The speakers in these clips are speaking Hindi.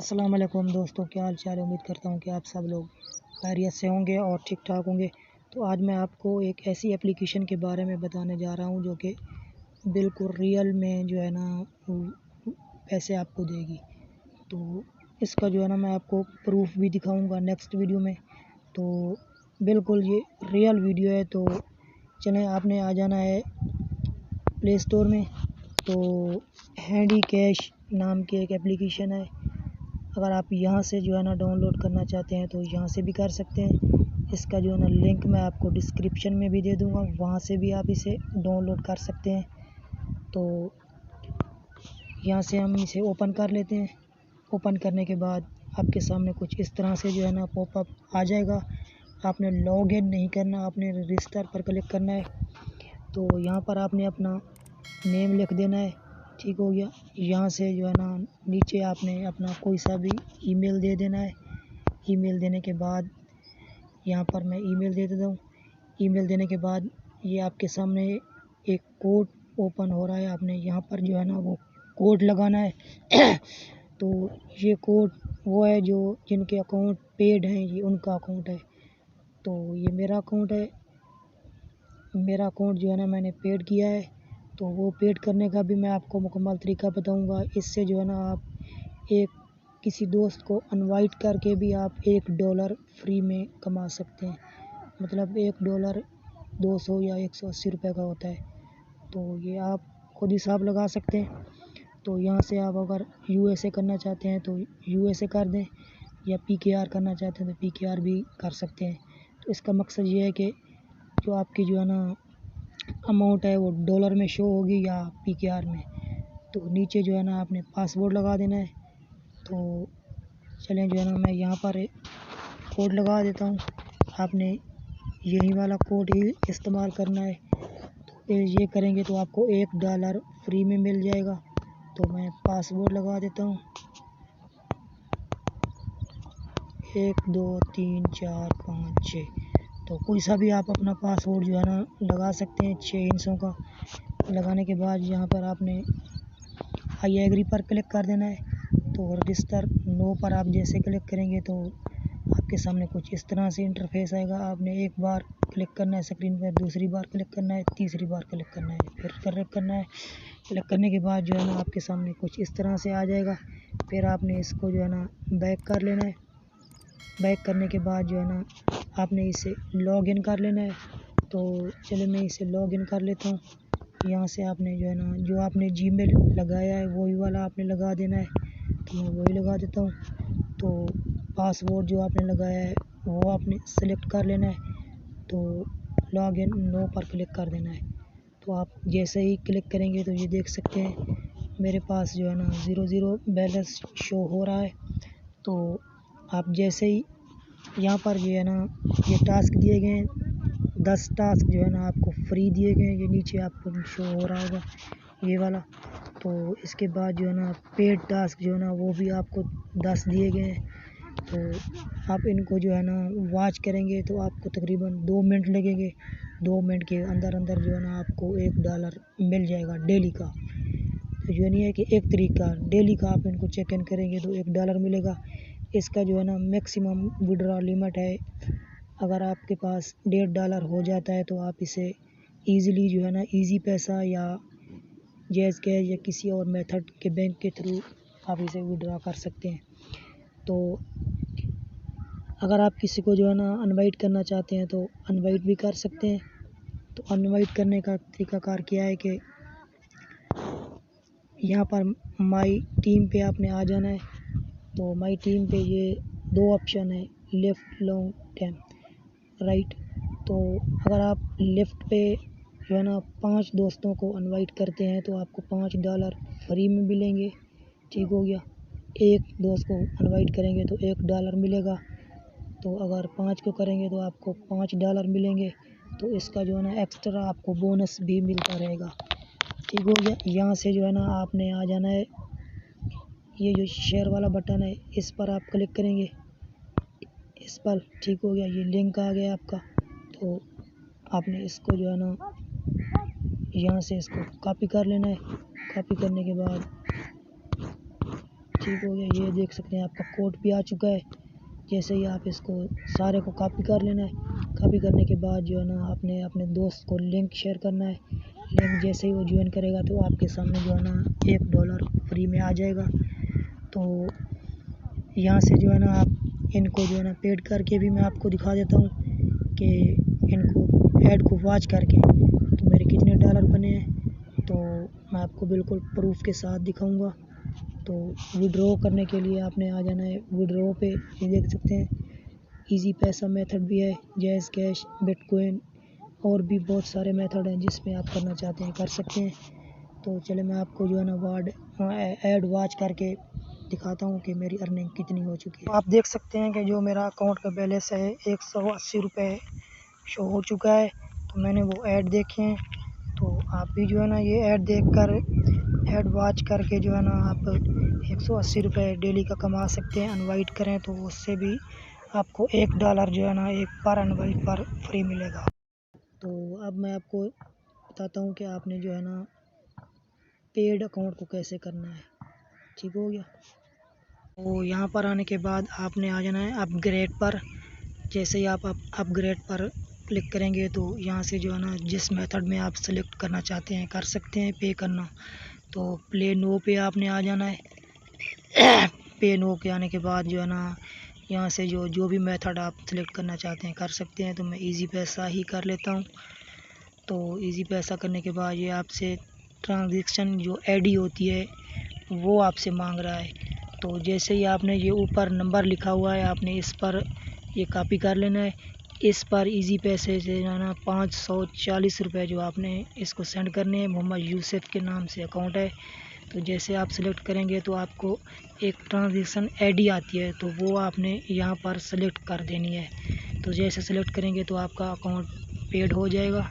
अस्सलाम वालेकुम दोस्तों, क्या हाल चाल है। उम्मीद करता हूँ कि आप सब लोग खैरियत से होंगे और ठीक ठाक होंगे। तो आज मैं आपको एक ऐसी एप्लीकेशन के बारे में बताने जा रहा हूँ जो कि बिल्कुल रियल में जो है ना पैसे आपको देगी। तो इसका जो है ना मैं आपको प्रूफ भी दिखाऊंगा नेक्स्ट वीडियो में। तो बिल्कुल ये रियल वीडियो है। तो चलें, आपने आ जाना है प्ले स्टोर में। तो हैंडी कैश नाम की एक एप्लीकेशन है। अगर आप यहाँ से जो है ना डाउनलोड करना चाहते हैं तो यहाँ से भी कर सकते हैं। इसका जो है ना लिंक मैं आपको डिस्क्रिप्शन में भी दे दूँगा, वहाँ से भी आप इसे डाउनलोड कर सकते हैं। तो यहाँ से हम इसे ओपन कर लेते हैं। ओपन करने के बाद आपके सामने कुछ इस तरह से जो है ना पॉपअप आ जाएगा। आपने लॉग इन नहीं करना, आपने रजिस्टर पर क्लिक करना है। तो यहाँ पर आपने अपना नेम लिख देना है, ठीक हो गया। यहाँ से जो है ना नीचे आपने अपना कोई सा भी ईमेल दे देना है। ईमेल देने के बाद यहाँ पर मैं ईमेल दे देता हूँ। ईमेल देने के बाद ये आपके सामने एक कोड ओपन हो रहा है। आपने यहाँ पर जो है ना वो कोड लगाना है। तो ये कोड वो है जो जिनके अकाउंट पेड हैं, ये उनका अकाउंट है। तो ये मेरा अकाउंट है। मेरा अकाउंट जो है ना मैंने पेड किया है। तो वो पेड करने का भी मैं आपको मुकम्मल तरीका बताऊंगा। इससे जो है ना आप एक किसी दोस्त को इनवाइट करके भी आप $1 फ्री में कमा सकते हैं। मतलब $1 200 या 180 रुपये का होता है। तो ये आप खुद हिसाब लगा सकते हैं। तो यहाँ से आप अगर USA करना चाहते हैं तो USA कर दें, या PKR करना चाहते हैं तो PKR भी कर सकते हैं। तो इसका मकसद ये है कि जो आपकी जो है ना अमाउंट है वो डॉलर में शो होगी या PKR में। तो नीचे जो है ना आपने पासवर्ड लगा देना है। तो चलें, जो है ना मैं यहाँ पर कोड लगा देता हूँ। आपने यही वाला कोड ही इस्तेमाल करना है। तो ये करेंगे तो आपको $1 फ्री में मिल जाएगा। तो मैं पासवर्ड लगा देता हूँ, 1 2 3 4 5 6। तो कोई सा भी आप अपना पासवर्ड जो है ना लगा सकते हैं, 6 हिस्सों का। लगाने के बाद यहाँ पर आपने आई एग्री पर क्लिक कर देना है। तो रजिस्टर नो पर आप जैसे क्लिक करेंगे तो आपके सामने कुछ इस तरह से इंटरफेस आएगा। आपने एक बार क्लिक करना है स्क्रीन पर, दूसरी बार क्लिक करना है, तीसरी बार क्लिक करना है, फिर क्लिक करना है। क्लिक करने के बाद जो है ना आपके सामने कुछ इस तरह से आ जाएगा। फिर आपने इसको जो है ना बैक कर लेना है। बैक करने के बाद जो है ना आपने इसे लॉग इन कर लेना है। तो चलिए मैं इसे लॉग इन कर लेता हूँ। यहाँ से आपने जो है ना जो आपने जीमेल लगाया है वही वाला आपने लगा देना है। तो मैं वही लगा देता हूँ। तो पासवर्ड जो आपने लगाया है वो आपने सेलेक्ट कर लेना है। तो लॉग इन नो पर क्लिक कर देना है। तो आप जैसे ही क्लिक करेंगे तो ये देख सकते हैं मेरे पास जो है ना 0 बैलेंस शो हो रहा है। तो आप जैसे ही यहाँ पर जो है ना ये टास्क दिए गए हैं, 10 टास्क जो है ना आपको फ्री दिए गए हैं। ये नीचे आपको शो हो रहा होगा ये वाला। तो इसके बाद जो है ना पेड टास्क जो है ना वो भी आपको 10 दिए गए हैं। तो आप इनको जो है ना वॉच करेंगे तो आपको तकरीबन 2 मिनट लगेंगे। 2 मिनट के अंदर अंदर जो है ना आपको $1 मिल जाएगा डेली का। तो जो नहीं है कि एक तरीका डेली का आप इनको चेक इन करेंगे तो $1 मिलेगा। इसका जो है ना मैक्सिमम विड्रॉ लिमिट है। अगर आपके पास $1.5 हो जाता है तो आप इसे ईज़िली जो है ना ईजी पैसा या जैज़ कैश या किसी और मेथड के बैंक के थ्रू आप इसे विड्रॉ कर सकते हैं। तो अगर आप किसी को जो है ना इनवाइट करना चाहते हैं तो इनवाइट भी कर सकते हैं। तो इनवाइट करने का तरीकाकार क्या है कि यहाँ पर माई टीम पे आपने आ जाना है। तो माई टीम पे ये 2 ऑप्शन है, लेफ़्ट लॉन्ग टर्म राइट। तो अगर आप लेफ़्ट पे जो है ना 5 दोस्तों को इनवाइट करते हैं तो आपको $5 फ्री में मिलेंगे, ठीक हो गया। एक दोस्त को इनवाइट करेंगे तो $1 मिलेगा। तो अगर 5 को करेंगे तो आपको $5 मिलेंगे। तो इसका जो है ना एक्स्ट्रा आपको बोनस भी मिलता रहेगा, ठीक हो गया। यहाँ से जो है ना आपने आ जाना है, ये जो शेयर वाला बटन है इस पर आप क्लिक करेंगे, इस पर, ठीक हो गया। ये लिंक आ गया आपका। तो आपने इसको जो है ना यहाँ से इसको कॉपी कर लेना है। कॉपी करने के बाद ठीक हो गया। ये देख सकते हैं आपका कोड भी आ चुका है। जैसे ही आप इसको सारे को कॉपी कर लेना है। कॉपी करने के बाद जो है ना आपने अपने दोस्त को लिंक शेयर करना है। लिंक जैसे ही वो ज्वाइन करेगा तो आपके सामने जो है ना $1 फ्री में आ जाएगा। तो यहाँ से जो है ना आप इनको जो है ना पेड करके भी मैं आपको दिखा देता हूँ कि इनको ऐड को वॉच करके तो मेरे कितने डॉलर बने हैं। तो मैं आपको बिल्कुल प्रूफ के साथ दिखाऊंगा। तो विड्रॉ करने के लिए आपने आ जाना है विड्रॉ पे। ये देख सकते हैं इजी पैसा मेथड भी है, जैज़ कैश, बिटकॉइन और भी बहुत सारे मेथड हैं जिसमें आप करना चाहते हैं कर सकते हैं। तो चले मैं आपको जो है ना ऐड वॉच करके दिखाता हूँ कि मेरी अर्निंग कितनी हो चुकी है। आप देख सकते हैं कि जो मेरा अकाउंट का बैलेंस है 180 रुपये शो हो चुका है। तो मैंने वो ऐड देखे हैं। तो आप भी जो है ना ये ऐड देखकर ऐड वॉच करके जो है ना आप 180 रुपये डेली का कमा सकते हैं। इनवाइट करें तो उससे भी आपको $1 जो है ना एक पर इनवाइट पर फ्री मिलेगा। तो अब मैं आपको बताता हूँ कि आपने जो है ना पेड अकाउंट को कैसे करना है। ठीक हो गया। तो यहाँ पर आने के बाद आपने आ जाना है अपग्रेड पर। जैसे ही आप अपग्रेड पर क्लिक करेंगे तो यहाँ से जो है ना जिस मेथड में आप सेलेक्ट करना चाहते हैं कर सकते हैं पे करना। तो प्ले नो पे आपने आ जाना है। पे नो के आने के बाद जो है ना यहाँ से जो भी मेथड आप सेलेक्ट करना चाहते हैं कर सकते हैं। तो मैं इजी पैसा ही कर लेता हूँ। तो इजी पैसा करने के बाद ये आपसे ट्रांजैक्शन जो आईडी होती है वो आपसे मांग रहा है। तो जैसे ही आपने ये ऊपर नंबर लिखा हुआ है आपने इस पर ये कॉपी कर लेना है। इस पर इजी पैसे से जाना 540 रुपये जो आपने इसको सेंड करने हैं। मोहम्मद यूसुफ के नाम से अकाउंट है। तो जैसे आप सेलेक्ट करेंगे तो आपको एक ट्रांजैक्शन आईडी आती है तो वो आपने यहाँ पर सेलेक्ट कर देनी है। तो जैसे सेलेक्ट करेंगे तो आपका अकाउंट पेड हो जाएगा।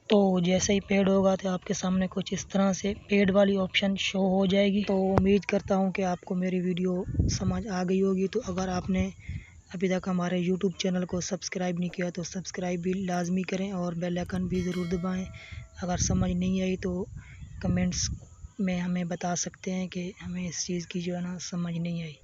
तो जैसे ही पेड होगा तो आपके सामने कुछ इस तरह से पेड वाली ऑप्शन शो हो जाएगी। तो उम्मीद करता हूँ कि आपको मेरी वीडियो समझ आ गई होगी। तो अगर आपने अभी तक हमारे YouTube चैनल को सब्सक्राइब नहीं किया तो सब्सक्राइब भी लाजमी करें और बेल आइकन भी ज़रूर दबाएं। अगर समझ नहीं आई तो कमेंट्स में हमें बता सकते हैं कि हमें इस चीज़ की जो है ना समझ नहीं आई।